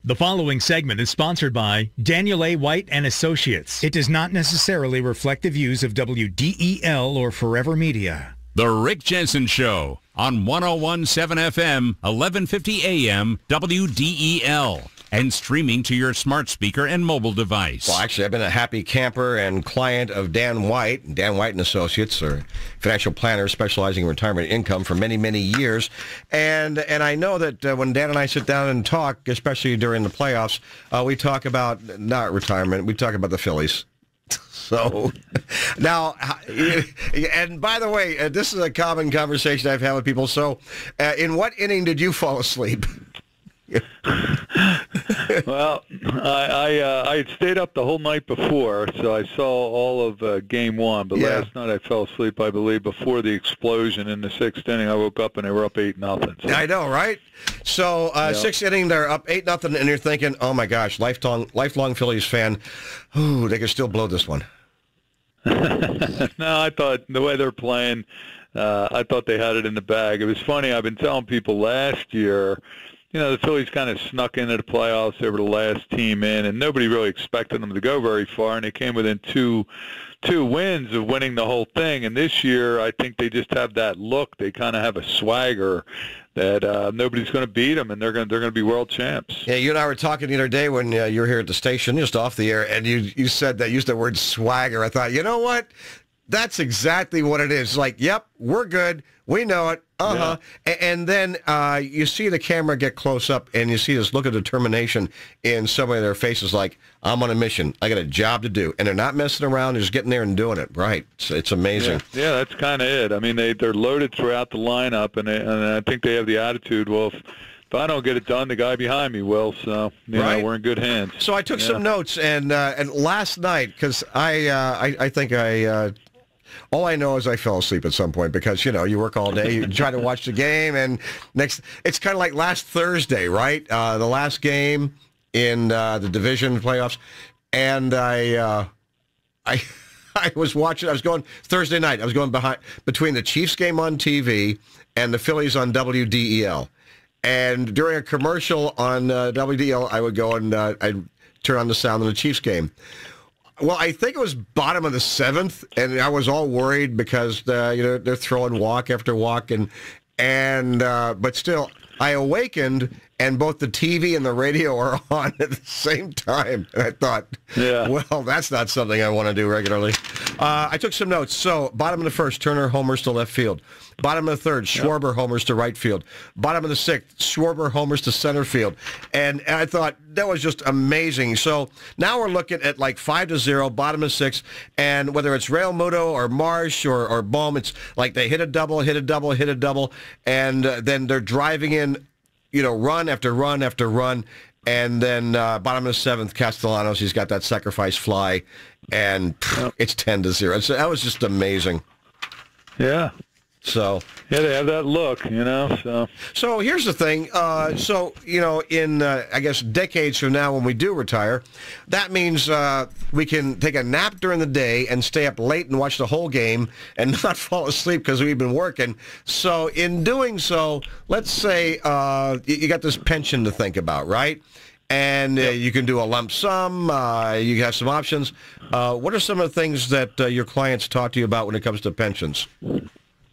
The following segment is sponsored by Daniel A. White and Associates. It does not necessarily reflect the views of WDEL or Forever Media. The Rick Jensen Show on 101.7 FM, 1150 AM, WDEL. And streaming to your smart speaker and mobile device. Well, actually, I've been a happy camper and client of Dan White and Associates, or financial planners specializing in retirement income for many, many years. And I know that when Dan and I sit down and talk, especially during the playoffs, we talk about not retirement, we talk about the Phillies. So now, and by the way, this is a common conversation I've had with people. So in what inning did you fall asleep? Well, I had stayed up the whole night before, so I saw all of Game 1. But last night I fell asleep, I believe, before the explosion in the sixth inning. I woke up and they were up 8-0. So. I know, right? So sixth inning, they're up 8-0, and you're thinking, oh my gosh, lifelong Phillies fan, ooh, they could still blow this one. No, I thought the way they're playing, I thought they had it in the bag. It was funny. I've been telling people last year. You know, the Phillies kind of snuck into the playoffs. They were the last team in, and nobody really expected them to go very far, and they came within two wins of winning the whole thing. And this year, I think they just have that look. They kind of have a swagger that nobody's going to beat them, and they're going to be world champs. Yeah, you and I were talking the other day when you were here at the station, just off the air, and you said that, used the word swagger. I thought, you know what? That's exactly what it is. Like, yep, we're good. We know it. Uh-huh. Yeah. And then you see the camera get close up, and you see this look of determination in so many of their faces, like, I'm on a mission. I got a job to do. And they're not messing around. They're just getting there and doing it. Right. It's amazing. Yeah, that's kind of it. I mean, they're loaded throughout the lineup, and I think they have the attitude, well, if I don't get it done, the guy behind me will. So, you know, we're in good hands. So I took some notes, and last night, because I think all I know is I fell asleep at some point because, you know, you work all day, you try to watch the game, and it's kind of like last Thursday, right? The last game in the division playoffs, and I was watching. I was going Thursday night. I was going between the Chiefs game on TV and the Phillies on WDEL, and during a commercial on WDEL, I would go and I'd turn on the sound of the Chiefs game. Well, I think it was bottom of the seventh, and I was all worried because they're throwing walk after walk, but still, I awakened, and both the TV and the radio are on at the same time. And I thought, well, that's not something I want to do regularly. I took some notes. So, bottom of the first, Turner homers to left field. Bottom of the third, Schwarber homers to right field. Bottom of the sixth, Schwarber homers to center field. And I thought that was just amazing. So now we're looking at like 5-0, bottom of sixth, and whether it's Real Muto or Marsh or Bohm, it's like they hit a double, and then they're driving in, you know, run after run after run. And then bottom of the seventh, Castellanos, he's got that sacrifice fly, and it's 10-0. So that was just amazing. Yeah. So yeah, they have that look, you know. So here's the thing. So you know, in I guess decades from now, when we do retire, that means we can take a nap during the day and stay up late and watch the whole game and not fall asleep because we've been working. So in doing so, let's say you got this pension to think about, right? And you can do a lump sum. You have some options. What are some of the things that your clients talk to you about when it comes to pensions?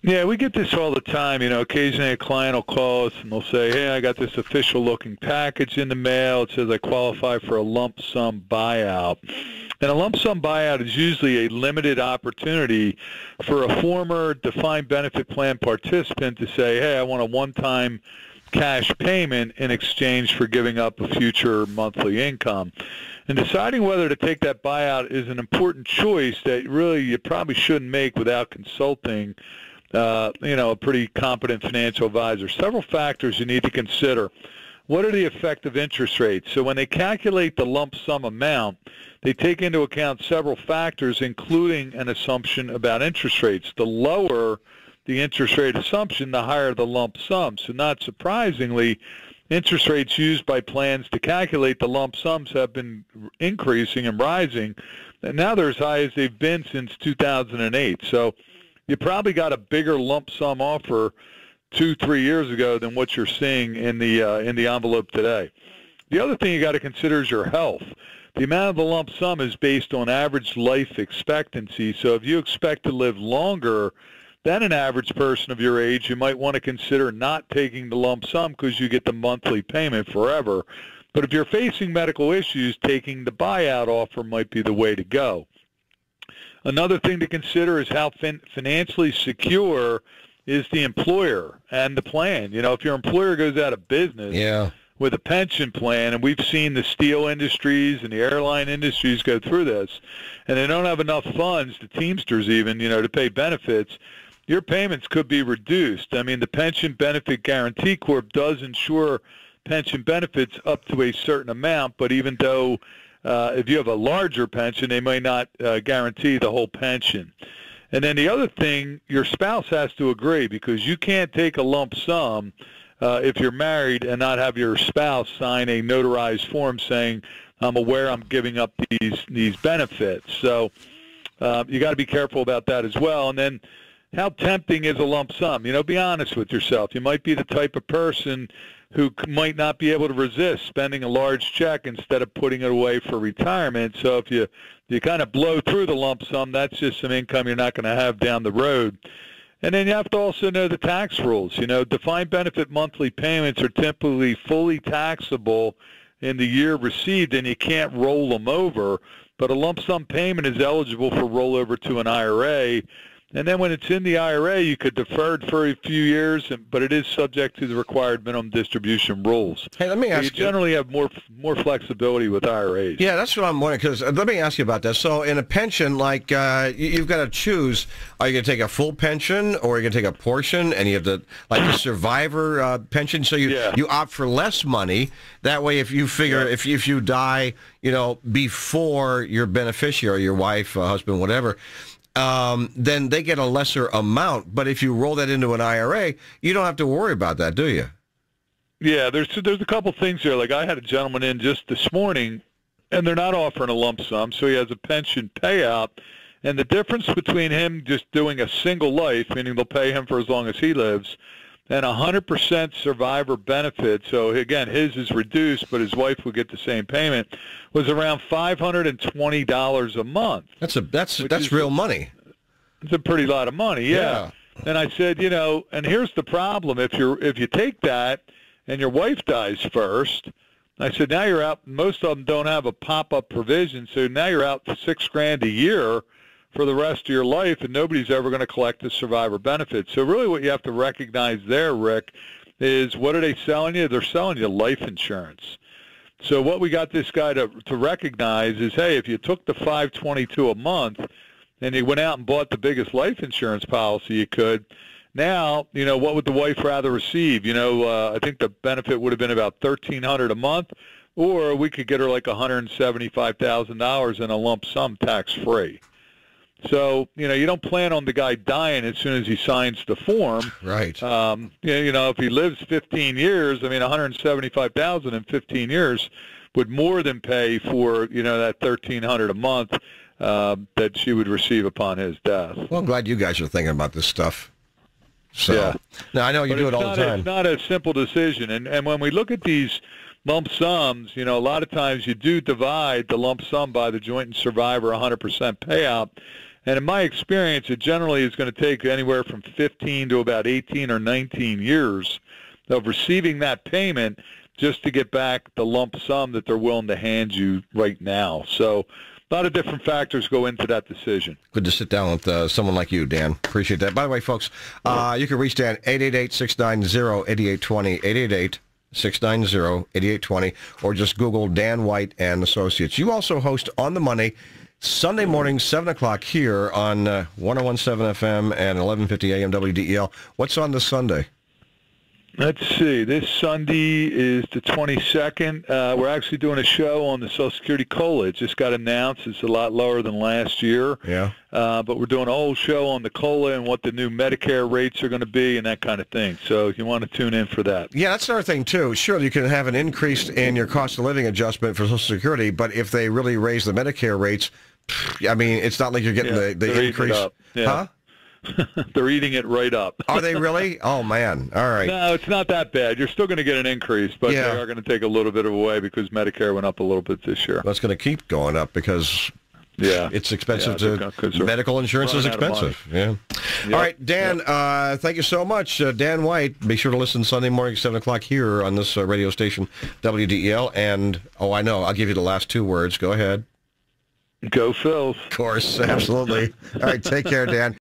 Yeah, we get this all the time. You know, occasionally a client will call us and they'll say, hey, I got this official-looking package in the mail. It says I qualify for a lump sum buyout. And a lump sum buyout is usually a limited opportunity for a former defined benefit plan participant to say, hey, I want a one-time cash payment in exchange for giving up a future monthly income. And deciding whether to take that buyout is an important choice that really you probably shouldn't make without consulting you know, a pretty competent financial advisor. Several factors you need to consider. What are the effective interest rates? So when they calculate the lump sum amount, they take into account several factors, including an assumption about interest rates. The lower the interest rate assumption, the higher the lump sum. So not surprisingly, interest rates used by plans to calculate the lump sums have been increasing and rising, and now they're as high as they've been since 2008. So you probably got a bigger lump sum offer 2-3 years ago than what you're seeing in the envelope today. the other thing you got to consider is your health. The amount of the lump sum is based on average life expectancy. So if you expect to live longer than an average person of your age, you might want to consider not taking the lump sum because you get the monthly payment forever. But if you're facing medical issues, taking the buyout offer might be the way to go. Another thing to consider is how financially secure is the employer and the plan. You know, if your employer goes out of business with a pension plan, and we've seen the steel industries and the airline industries go through this, and they don't have enough funds, the Teamsters even, you know, to pay benefits, your payments could be reduced. I mean, the Pension Benefit Guaranty Corp does insure pension benefits up to a certain amount, but even though if you have a larger pension, they may not guarantee the whole pension. And then the other thing, your spouse has to agree, because you can't take a lump sum if you're married and not have your spouse sign a notarized form saying, I'm aware I'm giving up these benefits. So you got to be careful about that as well. And then how tempting is a lump sum? You know, be honest with yourself. You might be the type of person who might not be able to resist spending a large check instead of putting it away for retirement. So if you kind of blow through the lump sum, that's just some income you're not going to have down the road. And then you have to also know the tax rules. You know, defined benefit monthly payments are typically fully taxable in the year received, and you can't roll them over. But a lump sum payment is eligible for rollover to an IRA. And then when it's in the IRA, you could defer it for a few years, but it is subject to the required minimum distribution rules. Hey, let me ask you. You generally have more flexibility with IRAs. Yeah, that's what I'm wondering, because let me ask you about that. So in a pension, like you've got to choose, are you going to take a full pension or are you going to take a portion, and you have to, like the survivor pension, so you opt for less money. That way, if you figure, if you die, you know, before your beneficiary, your wife, husband, whatever, then they get a lesser amount. But if you roll that into an IRA, you don't have to worry about that, do you? Yeah, there's a couple things there. Like I had a gentleman in just this morning, and they're not offering a lump sum, so he has a pension payout. And the difference between him just doing a single life, meaning they'll pay him for as long as he lives, and 100% survivor benefit, so again, his is reduced, but his wife would get the same payment, was around $520 a month. That's real money. It's a pretty lot of money, yeah. And I said, you know, and here's the problem: if you take that and your wife dies first, I said, now you're out. Most of them don't have a pop-up provision, so now you're out to $6,000 a year for the rest of your life, and nobody's ever going to collect the survivor benefit. So really what you have to recognize there, Rick, is what are they selling you? They're selling you life insurance. So what we got this guy to recognize is, hey, if you took the $522 a month and you went out and bought the biggest life insurance policy you could, now, you know, what would the wife rather receive? You know, I think the benefit would have been about $1,300 a month, or we could get her like $175,000 in a lump sum tax-free. So, you know, you don't plan on the guy dying as soon as he signs the form. Right. You know, if he lives 15 years, I mean, $175,000 in 15 years would more than pay for, you know, that $1,300 a month that she would receive upon his death. Well, I'm glad you guys are thinking about this stuff. So, now, I know you do it all the time. It's not a simple decision. And when we look at these lump sums, you know, a lot of times you do divide the lump sum by the joint and survivor 100% payout. And in my experience, it generally is going to take anywhere from 15 to about 18 or 19 years of receiving that payment just to get back the lump sum that they're willing to hand you right now. So a lot of different factors go into that decision. Good to sit down with someone like you, Dan. Appreciate that. By the way, folks, you can reach Dan 888-690-8820, 888-690-8820, or just Google Dan White and Associates. You also host On the Money Sunday morning, 7 o'clock here on 101.7 FM and 1150 AM WDEL. What's on this Sunday? Let's see. This Sunday is the 22nd. We're actually doing a show on the Social Security COLA. It just got announced. It's a lot lower than last year. Yeah. But we're doing a whole show on the COLA and what the new Medicare rates are going to be and that kind of thing. So if you want to tune in for that. Yeah, that's another thing, too. Sure, you can have an increase in your cost of living adjustment for Social Security, but if they really raise the Medicare rates, I mean, it's not like you're getting the increase. Yeah. Huh? They're eating it right up. Are they really? Oh, man. All right. No, it's not that bad. You're still going to get an increase, but they are going to take a little bit away because Medicare went up a little bit this year. That's going to keep going up because it's expensive medical insurance is expensive. Yeah. Yep. All right, Dan, thank you so much. Dan White, be sure to listen Sunday morning, 7 o'clock here on this radio station, WDEL. And, I know, I'll give you the last 2 words. Go ahead. Go Phils. Of course, absolutely. All right, take care, Dan.